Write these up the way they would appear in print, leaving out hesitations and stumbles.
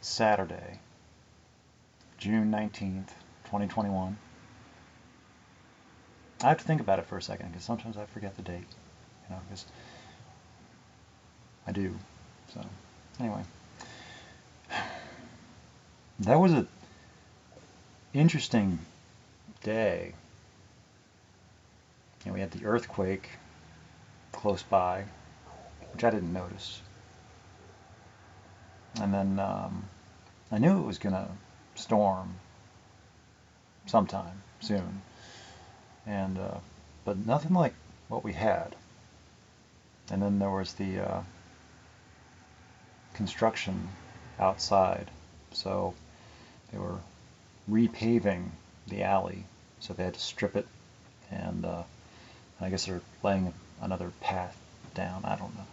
Saturday, June 19th, 2021. I have to think about it for a second because sometimes I forget the date, because I do. So, anyway, that was an interesting day. We had the earthquake close by, which I didn't notice. And then I knew it was going to storm sometime soon, and but nothing like what we had. And then there was the construction outside, so they were repaving the alley, so they had to strip it, and I guess they're laying another path down. I don't know.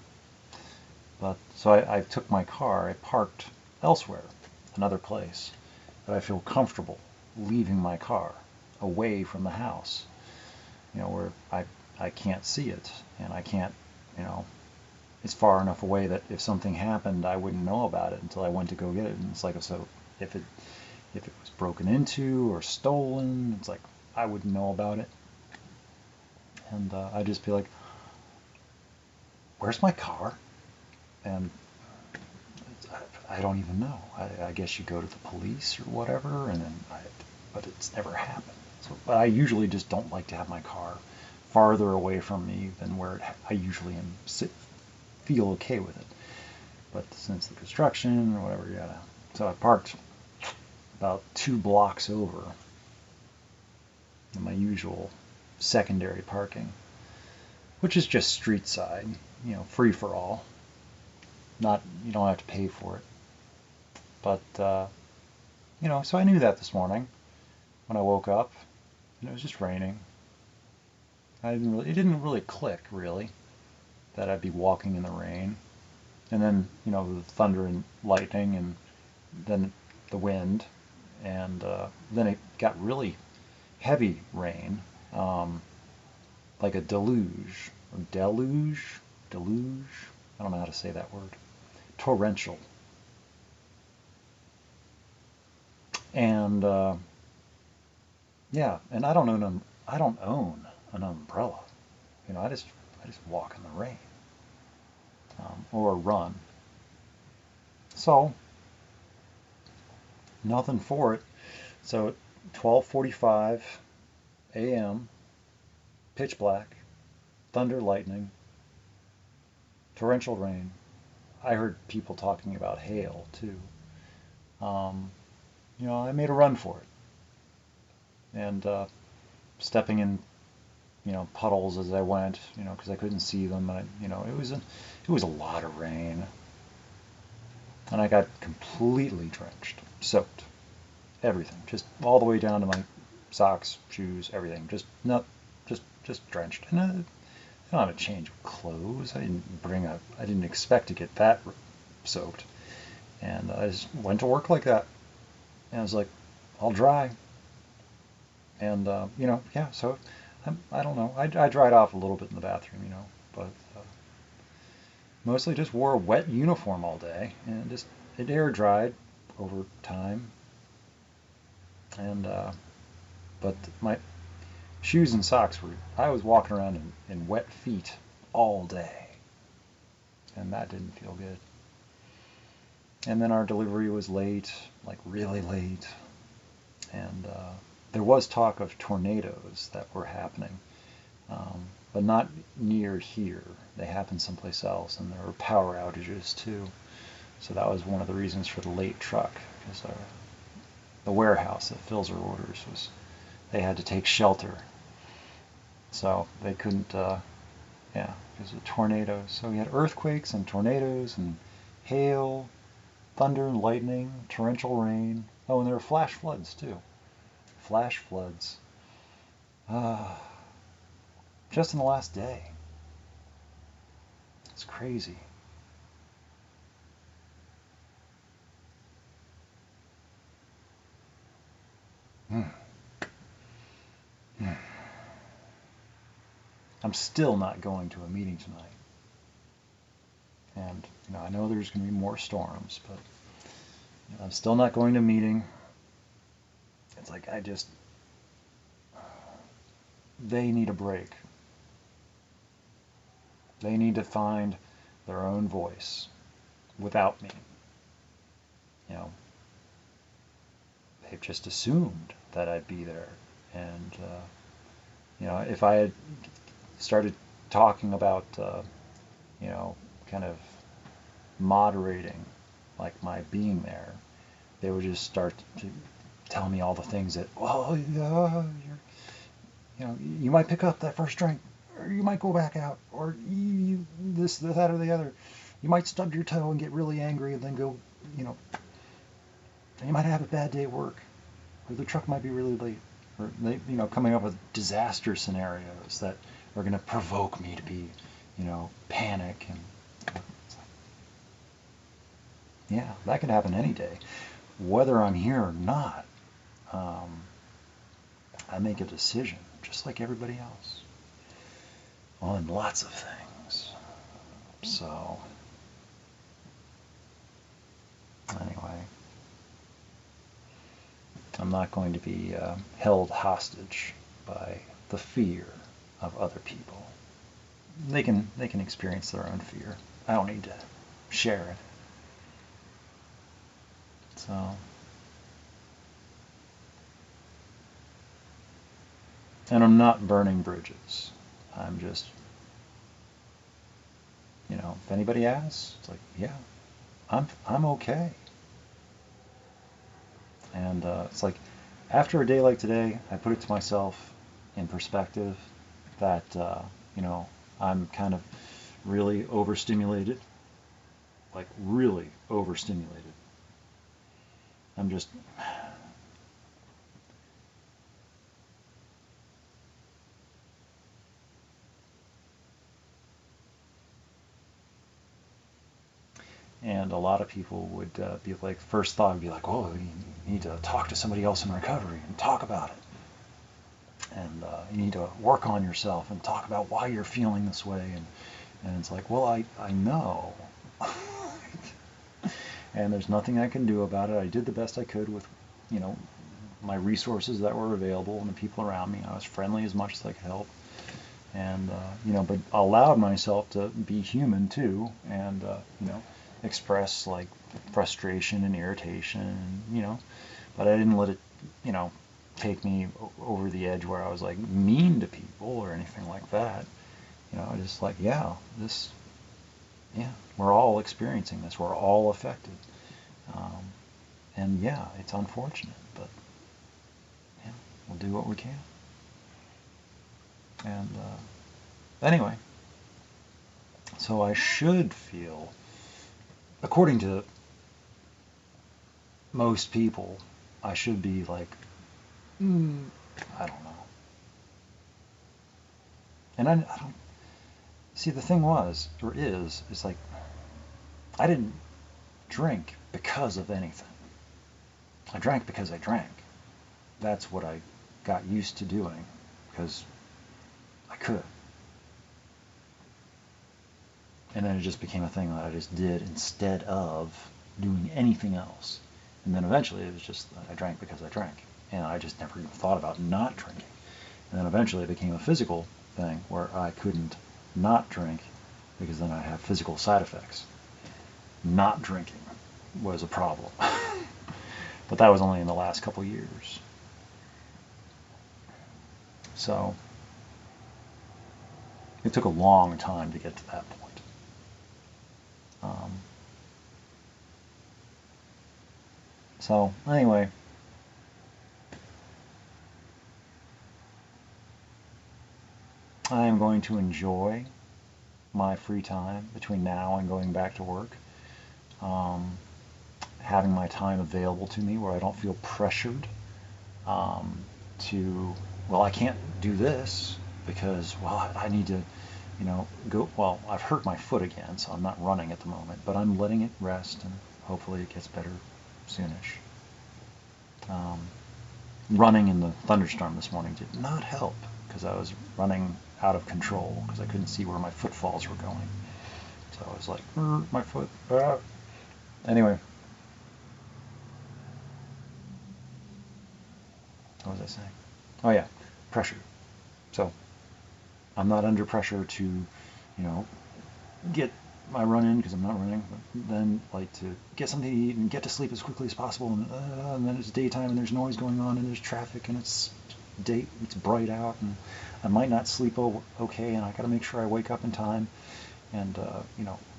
But so I took my car, I parked elsewhere, another place that I feel comfortable leaving my car away from the house, where I can't see it, and I can't, it's far enough away that if something happened, I wouldn't know about it until I went to go get it. And it's like, so if it was broken into or stolen, it's like I wouldn't know about it. And I'd just be like, where's my car? And I don't even know. I guess you go to the police or whatever, and then but it's never happened. So, but I usually just don't like to have my car farther away from me than where I usually feel okay with it. But since the construction or whatever, yeah. So I parked about 2 blocks over in my usual secondary parking, which is just street side, free for all. Not, you don't have to pay for it. But, so I knew that this morning when I woke up, and it was just raining. It didn't really click, really, that I'd be walking in the rain. And then, the thunder and lightning, and then the wind, and then it got really heavy rain, like a deluge, or deluge, I don't know how to say that word. Torrential. And yeah, and I don't own an umbrella. I just walk in the rain, or run. So nothing for it. So at 12:45 a.m., pitch black, thunder, lightning, torrential rain. I heard people talking about hail too. I made a run for it, and stepping in, puddles as I went, because I couldn't see them. It was a lot of rain, and I got completely drenched, soaked, everything, just all the way down to my socks, shoes, everything, just drenched. And I don't have a change of clothes. I didn't expect to get that soaked, and I just went to work like that. And I was like, I'll dry. And, yeah, so I don't know. I dried off a little bit in the bathroom, but mostly just wore a wet uniform all day, and it air dried over time. And, but my shoes and socks I was walking around in wet feet all day, and that didn't feel good. And then our delivery was late, like really late, and there was talk of tornadoes that were happening, but not near here. They happened someplace else, and there were power outages too. So that was one of the reasons for the late truck, because the warehouse that fills our orders they had to take shelter, so they couldn't, yeah, because of tornadoes. So we had earthquakes and tornadoes and hail, thunder and lightning, torrential rain. Oh, and there were flash floods too. Flash floods. Just in the last day. It's crazy. I'm still not going to a meeting tonight. And, I know there's going to be more storms, but I'm still not going to meeting. It's like they need a break. They need to find their own voice without me. You know, they've just assumed that I'd be there. And, if I had started talking about, kind of moderating, like my being there, they would just start to tell me all the things that, well, yeah, you might pick up that first drink, or you might go back out, or you this, that, or the other. You might stub your toe and get really angry and then go, you know, you might have a bad day at work, or the truck might be really late, or coming up with disaster scenarios that are going to provoke me to be, panic and. Yeah, that could happen any day. Whether I'm here or not, I make a decision, just like everybody else, on lots of things. So, anyway, I'm not going to be held hostage by the fear of other people. They can experience their own fear. I don't need to share it. So, and I'm not burning bridges. I'm just, if anybody asks, it's like, yeah, I'm okay. And it's like, after a day like today, I put it to myself in perspective that, I'm kind of really overstimulated, like really overstimulated. I'm just, and a lot of people would be like, first thought would be like, oh, you need to talk to somebody else in recovery and talk about it. And you need to work on yourself and talk about why you're feeling this way. And it's like, well, I know. And there's nothing I can do about it. I did the best I could with, my resources that were available and the people around me. I was friendly as much as I could help. And, but allowed myself to be human too. And, express like frustration and irritation, but I didn't let it, take me over the edge where I was like mean to people or anything like that. I just like, yeah, we're all experiencing this. We're all affected. And yeah, it's unfortunate, but yeah, we'll do what we can. And anyway, so I should feel, according to most people, I should be like, I don't know. And I don't, see, the thing is like, I didn't drink because of anything. I drank because I drank. That's what I got used to doing, because I could. And then it just became a thing that I just did instead of doing anything else. And then eventually it was just, I drank because I drank. And I just never even thought about not drinking. And then eventually it became a physical thing where I couldn't not drink, because then I'd have physical side effects. Not drinking was a problem. But that was only in the last couple years. So it took a long time to get to that point. So anyway, I am going to enjoy my free time between now and going back to work. Having my time available to me where I don't feel pressured to, well, I can't do this because, well, I need to, go, well, I've hurt my foot again, so I'm not running at the moment, but I'm letting it rest, and hopefully it gets better soonish. Running in the thunderstorm this morning did not help, because I was running out of control, because I couldn't see where my footfalls were going. So I was like, my foot. Anyway, saying? Oh yeah, pressure. So I'm not under pressure to, get my run in because I'm not running, but then like to get something to eat and get to sleep as quickly as possible, and then it's daytime and there's noise going on and there's traffic and it's bright out and I might not sleep okay, and I got to make sure I wake up in time, and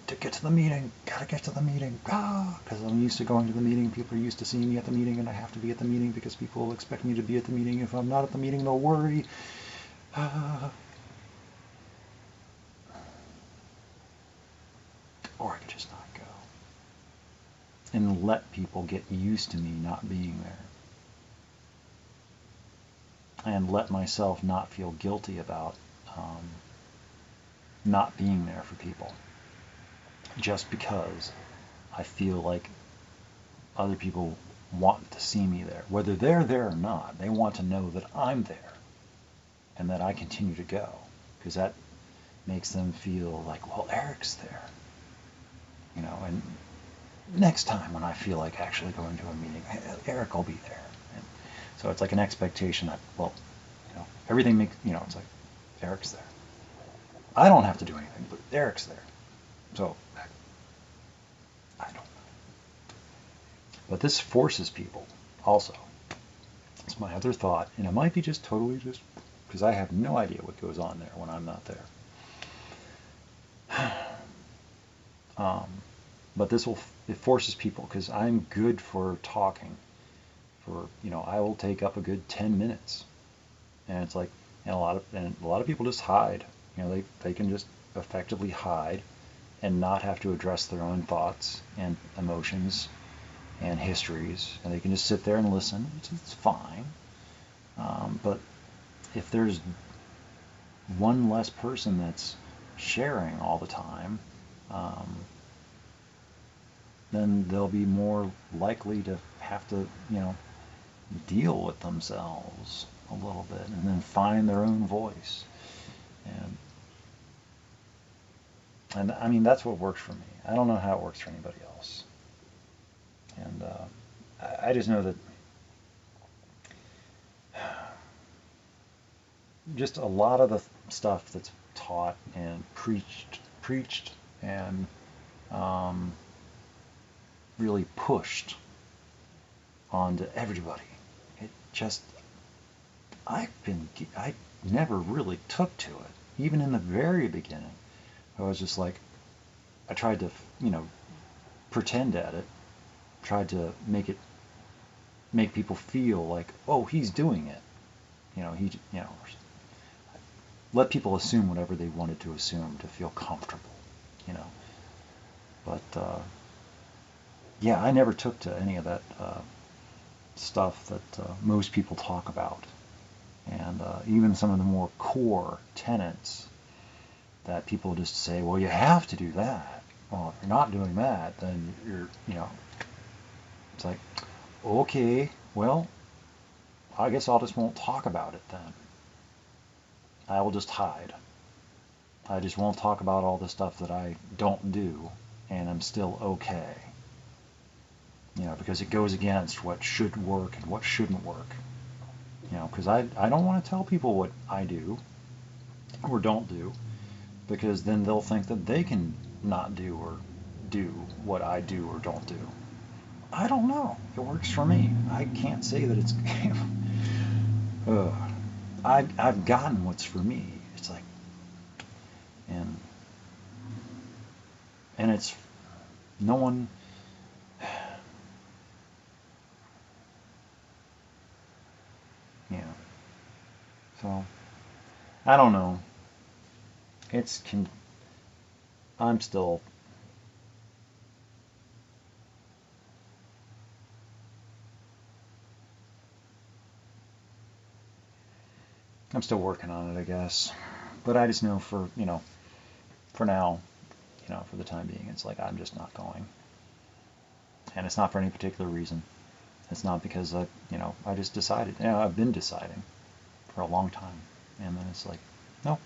to get to the meeting, gotta get to the meeting, because I'm used to going to the meeting. People are used to seeing me at the meeting, and I have to be at the meeting because people expect me to be at the meeting. If I'm not at the meeting, they'll worry. Or I could just not go and let people get used to me not being there, and let myself not feel guilty about not being there for people just because I feel like other people want to see me there. Whether they're there or not, they want to know that I'm there and that I continue to go, because that makes them feel like, well, Eric's there. And next time when I feel like actually going to a meeting, Eric will be there. And so it's like an expectation that, well, everything makes, it's like, Eric's there. I don't have to do anything, but Eric's there. So, I don't know. But this forces people also. It's my other thought, and it might be just totally just because I have no idea what goes on there when I'm not there. But it forces people, because I'm good for talking. I will take up a good 10 minutes, and it's like, and a lot of people just hide. They can just effectively hide and not have to address their own thoughts and emotions and histories, and they can just sit there and listen, which is fine. But if there's one less person that's sharing all the time, then they'll be more likely to have to, deal with themselves a little bit and then find their own voice. And I mean, that's what works for me. I don't know how it works for anybody else. And I just know that just a lot of the stuff that's taught and preached and really pushed onto everybody, I never really took to it. Even in the very beginning, I was just like, I tried to, pretend at it, tried to make people feel like, oh, he's doing it. Let people assume whatever they wanted to assume to feel comfortable, But, yeah, I never took to any of that stuff that most people talk about. And even some of the more core tenets that people just say, well, you have to do that. Well, if you're not doing that, then it's like, okay, well, I guess I'll just won't talk about it then. I will just hide. I just won't talk about all the stuff that I don't do, and I'm still okay. Because it goes against what should work and what shouldn't work. Because I don't want to tell people what I do or don't do, because then they'll think that they can not do or do what I do or don't do. I don't know. It works for me. I can't say that it's... I've gotten what's for me. It's like... And it's... No one... So, I don't know. I'm still... I'm still working on it, I guess. But I just know for now, for the time being, it's like I'm just not going. And it's not for any particular reason. It's not because I just decided. I've been deciding for a long time. And then it's like, no.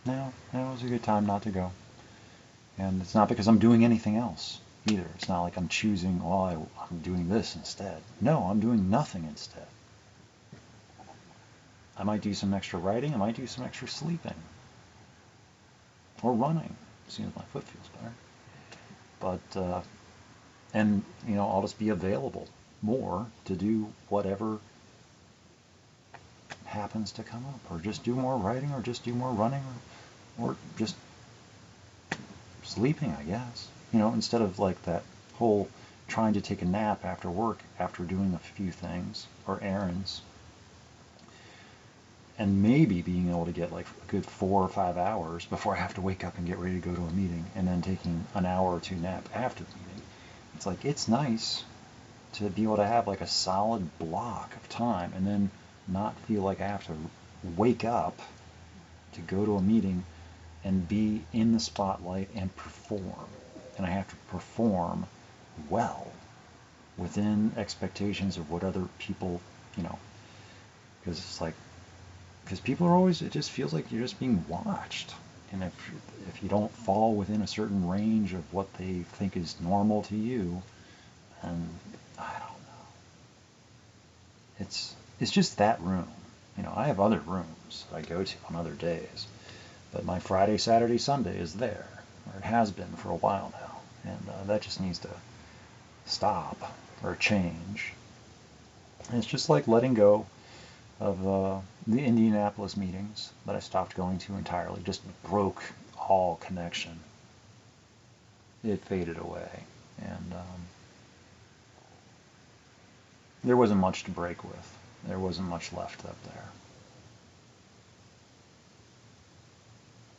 Now is a good time not to go. And it's not because I'm doing anything else either. It's not like I'm choosing, I'm doing this instead. No, I'm doing nothing instead. I might do some extra writing. I might do some extra sleeping or running as soon as my foot feels better. But and I'll just be available more to do whatever happens to come up, or just do more writing, or just do more running, or just sleeping, I guess. Instead of like that whole trying to take a nap after work after doing a few things or errands, and maybe being able to get like a good 4 or 5 hours before I have to wake up and get ready to go to a meeting, and then taking an hour or two nap after the meeting. It's like, it's nice to be able to have like a solid block of time and then not feel like I have to wake up to go to a meeting and be in the spotlight and perform. And I have to perform well within expectations of what other people, because it's like, because people are always, it just feels like you're just being watched. And if you don't fall within a certain range of what they think is normal to you, and I don't know. It's just that room. I have other rooms that I go to on other days, but my Friday, Saturday, Sunday is there, or it has been for a while now, and that just needs to stop or change. And it's just like letting go of the Indianapolis meetings that I stopped going to entirely. Just broke all connection. It faded away, and there wasn't much to break with. There wasn't much left up there.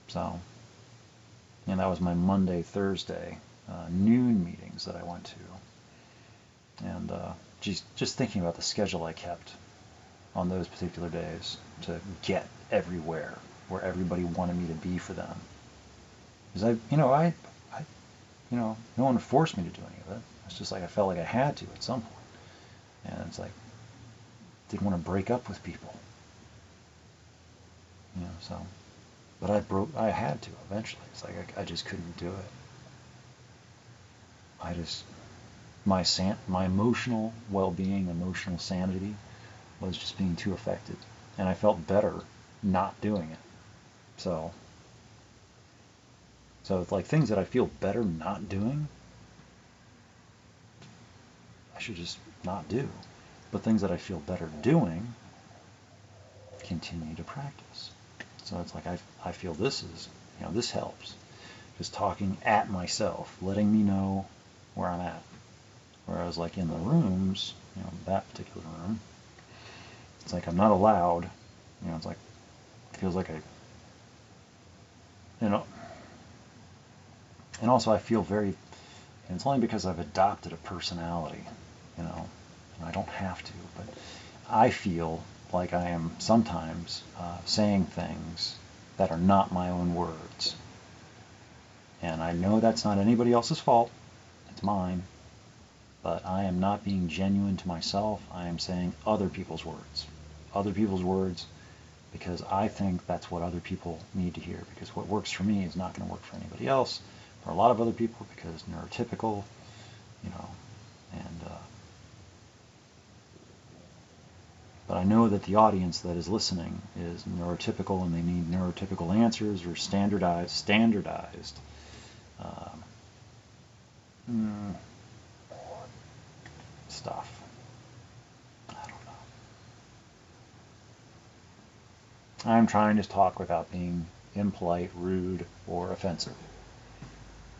So, and that was my Monday, Thursday noon meetings that I went to. And just thinking about the schedule I kept on those particular days to get everywhere where everybody wanted me to be for them. Because no one forced me to do any of it. It's just like I felt like I had to at some point. And it's like, didn't want to break up with people. So, but I had to eventually. It's like I just couldn't do it. My emotional well-being, emotional sanity was just being too affected. And I felt better not doing it. So it's like things that I feel better not doing, I should just not do. But things that I feel better doing, continue to practice. So it's like I feel this helps. Just talking at myself, letting me know where I'm at. Whereas like in the rooms, that particular room, it's like I'm not allowed, it's like, it feels like and also I feel very, and it's only because I've adopted a personality, and I don't have to, but I feel like I am sometimes saying things that are not my own words. And I know that's not anybody else's fault, it's mine, but I am not being genuine to myself. I am saying other people's words. Other people's words, because I think that's what other people need to hear, because what works for me is not going to work for anybody else, for a lot of other people, because neurotypical, and but I know that the audience that is listening is neurotypical, and they need neurotypical answers or standardized stuff. I don't know. I'm trying to talk without being impolite, rude, or offensive.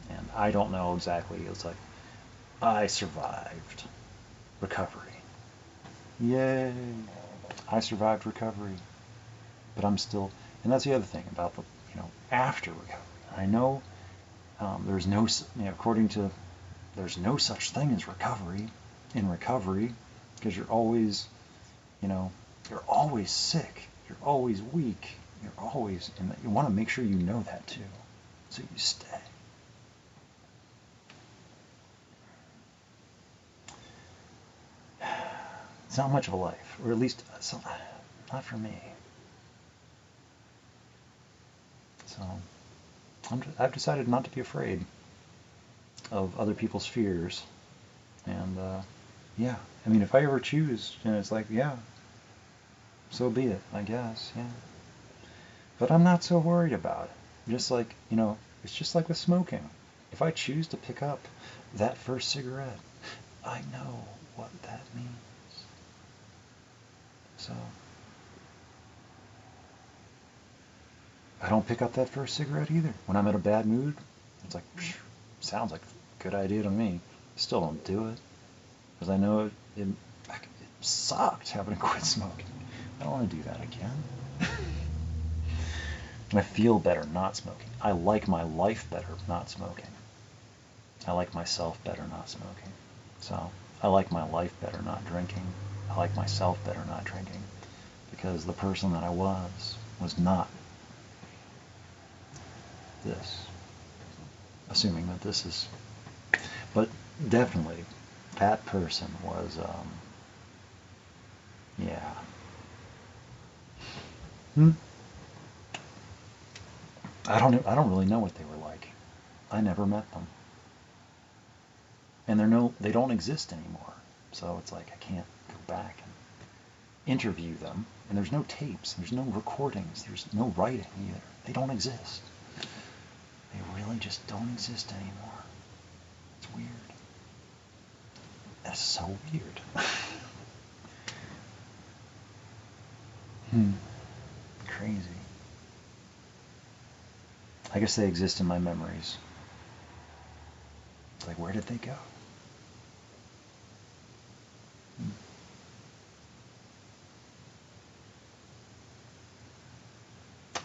And I don't know exactly. It's like, I survived recovery. Yay! I survived recovery. But I'm still, and that's the other thing about the, after recovery. I know there's no, according to, there's no such thing as recovery in recovery, because you're always, you're always sick. You're always weak. You're always, and you want to make sure you know that too, so you stay. It's not much of a life, or at least not for me. So I've decided not to be afraid of other people's fears, and yeah, I mean, if I ever choose, it's like, yeah, so be it, I guess, yeah. But I'm not so worried about it. Just like, it's just like with smoking. If I choose to pick up that first cigarette, I know what that means. So, I don't pick up that first cigarette either. When I'm in a bad mood, it's like, sounds like a good idea to me. Still don't do it. Because I know it sucked having to quit smoking. I don't want to do that again. I feel better not smoking. I like my life better not smoking. I like myself better not smoking. So I like my life better not drinking. I like myself better not drinking. Because the person that I was not this. Assuming that this is... But definitely, that person was, yeah. I don't really know what they were like. I never met them. And they don't exist anymore. So it's like I can't go back and interview them. And there's no tapes, there's no recordings, there's no writing either. They don't exist. They really just don't exist anymore. It's weird. That's so weird. Crazy. I guess they exist in my memories. It's like, where did they go?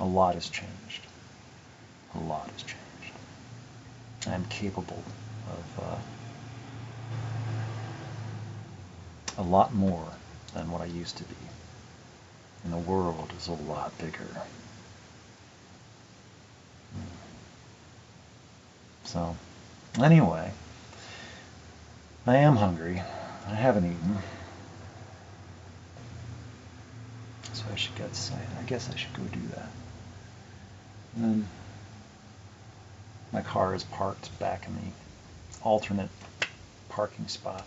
A lot has changed. A lot has changed. I'm capable of a lot more than what I used to be. And the world is a lot bigger. So, anyway, I am hungry. I haven't eaten. So I guess I should go do that. And then my car is parked back in the alternate parking spot.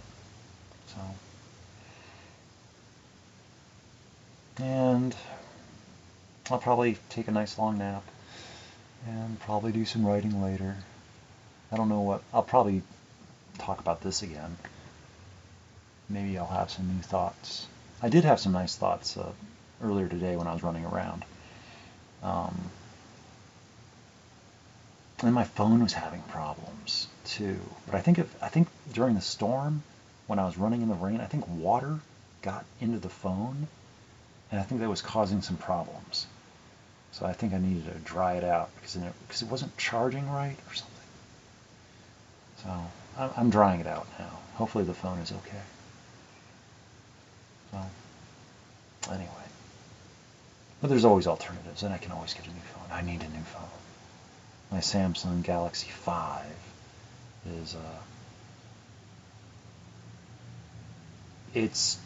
And I'll probably take a nice long nap and probably do some writing later. I don't know what, I'll probably talk about this again. Maybe I'll have some new thoughts. I did have some nice thoughts earlier today when I was running around. And my phone was having problems too. But I think during the storm, when I was running in the rain, I think water got into the phone, and I think that was causing some problems. So I think I needed to dry it out because it wasn't charging right or something. So I'm drying it out now. Hopefully the phone is okay. So anyway, but there's always alternatives, and I can always get a new phone. I need a new phone. My Samsung Galaxy 5 is it's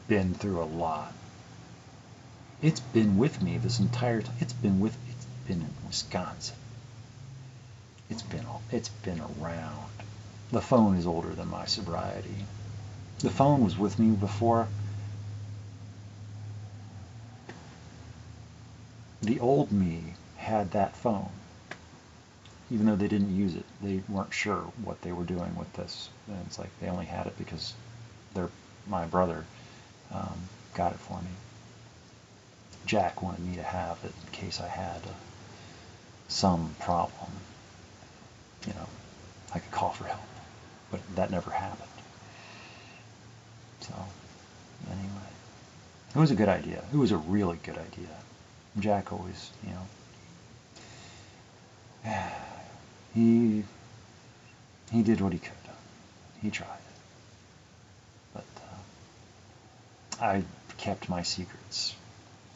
been through a lot. It's been with me this entire time. It's been in Wisconsin. It's been around. The phone is older than my sobriety. The phone was with me before. The old me had that phone. Even though they didn't use it, they weren't sure what they were doing with this. And it's like they only had it because my brother got it for me. Jack wanted me to have it in case I had some problem. I could call for help, but that never happened. So, anyway, it was a good idea. It was a really good idea. Jack always, he did what he could. He tried. But I kept my secrets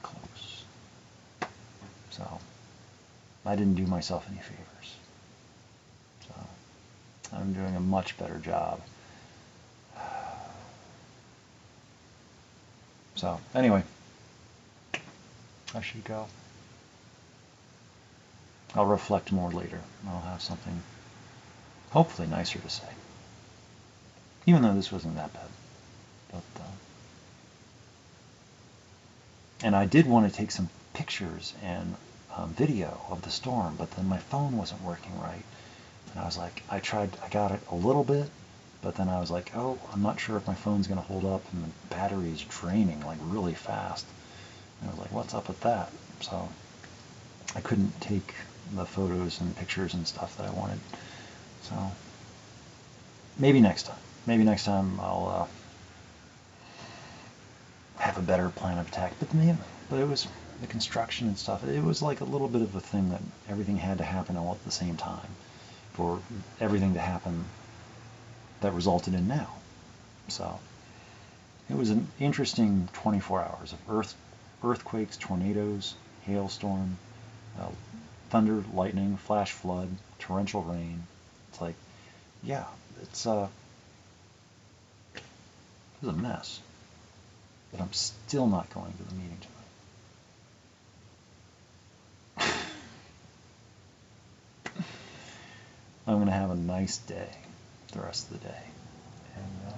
close. So I didn't do myself any favors. So I'm doing a much better job. So anyway, I should go. I'll reflect more later. I'll have something hopefully nicer to say. Even though this wasn't that bad. But And I did want to take some pictures and video of the storm, but then my phone wasn't working right. And I was like, I got it a little bit, but then I was like, oh, I'm not sure if my phone's going to hold up, and the battery's draining like really fast. And I was like, what's up with that? So I couldn't take the photos and pictures and stuff that I wanted. So maybe next time. Maybe next time I'll have a better plan of attack. But it was the construction and stuff. It was like a little bit of a thing that everything had to happen all at the same time for everything to happen that resulted in now. So it was an interesting 24 hours of earthquakes, tornadoes, hailstorm, thunder, lightning, flash flood, torrential rain. It's like, yeah, it was a mess. But I'm still not going to the meeting tonight. I'm going to have a nice day the rest of the day. And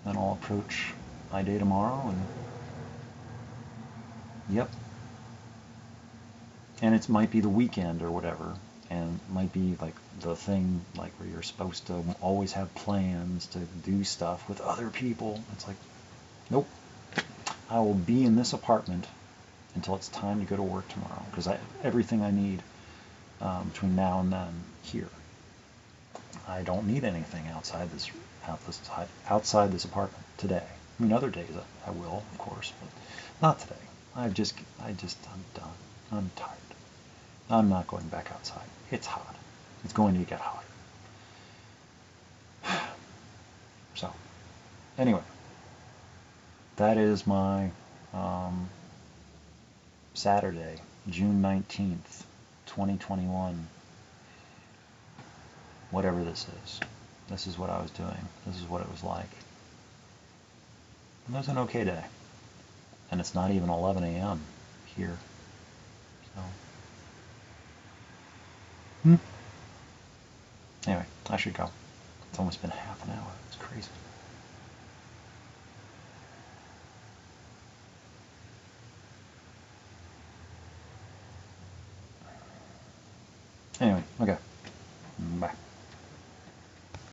then I'll approach my day tomorrow and yep. And it might be the weekend or whatever, and it might be like the thing like where you're supposed to always have plans to do stuff with other people. It's like, nope. I will be in this apartment until it's time to go to work tomorrow because I have everything I need between now and then here. I don't need anything outside this apartment today. I mean, other days I will, of course, but not today. I'm done. I'm tired. I'm not going back outside. It's hot. It's going to get hotter. So, anyway, that is my Saturday, June 19th, 2021. Whatever this is. This is what I was doing. This is what it was like. And it was an okay day. And it's not even 11 a.m. here. So. Anyway, I should go. It's almost been half an hour. It's crazy. Anyway, okay.